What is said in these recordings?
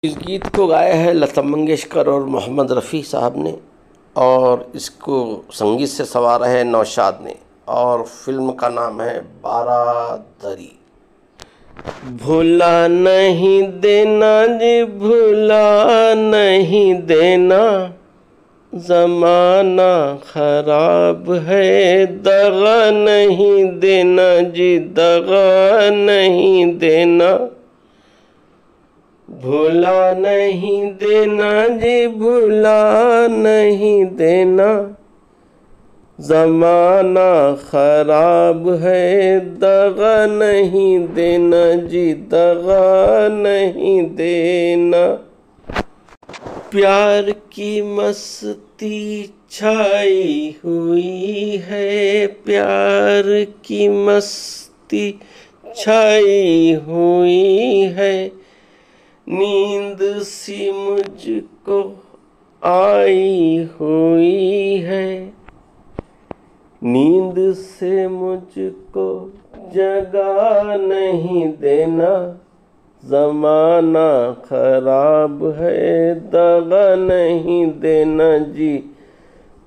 इस गीत को गाया है लता मंगेशकर और मोहम्मद रफ़ी साहब ने, और इसको संगीत से संवारा है नौशाद ने, और फिल्म का नाम है बारादरी। भुला नहीं देना जी, भुला नहीं देना, ज़माना ख़राब है, दगा नहीं देना जी, दगा नहीं देना। भुला नहीं देना जी, भुला नहीं देना, ज़माना ख़राब है, दगा नहीं देना जी, दगा नहीं देना। प्यार की मस्ती छाई हुई है, प्यार की मस्ती छाई हुई है, नींद सी मुझको आई हुई है, नींद से मुझको जगा नहीं देना, ज़माना ख़राब है, दगा नहीं देना जी,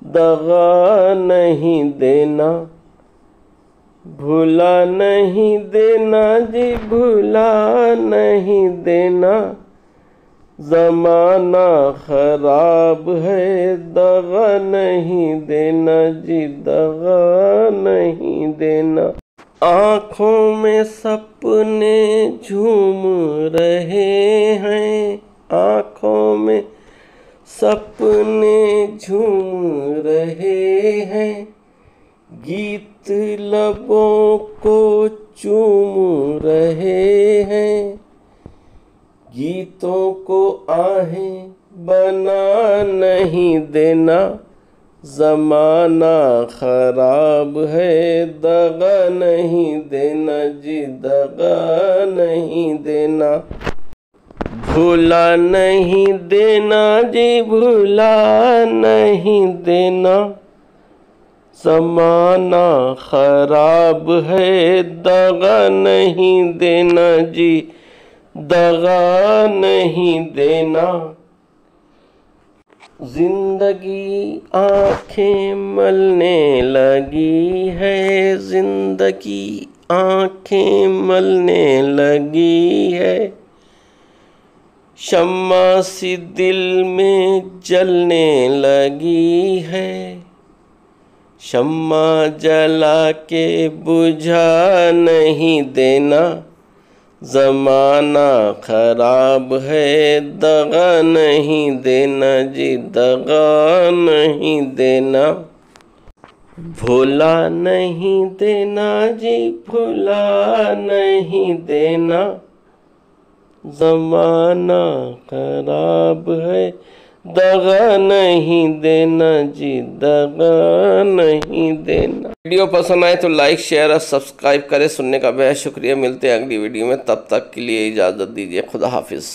दगा नहीं देना। भुला नहीं देना जी, भुला नहीं देना, ज़माना ख़राब है, दगा नहीं देना जी, दगा नहीं देना। आँखों में सपने झूम रहे हैं, आँखों में सपने झूम रहे हैं, गीत लबों को चूम रहे हैं, गीतों को आहें बना नहीं देना, ज़माना ख़राब है, दगा नहीं देना जी, दगा नहीं देना। भुला नहीं देना जी, भुला नहीं देना, ज़माना ख़राब है, दगा नहीं देना जी, दगा नहीं देना। जिंदगी आँखें मलने लगी है, जिंदगी आँखें मलने लगी है, शम्मा सी दिल में जलने लगी है, शम्मा जला के बुझा नहीं देना, ज़माना ख़राब है, दगा नहीं देना जी, दगा नहीं देना। भुला नहीं देना जी, भुला नहीं देना, ज़माना ख़राब है, दगा नहीं देना जी, दगा नहीं देना। वीडियो पसंद आए तो लाइक शेयर और सब्सक्राइब करें। सुनने का बेहद शुक्रिया। मिलते हैं अगली वीडियो में, तब तक के लिए इजाज़त दीजिए। खुदा हाफिज़।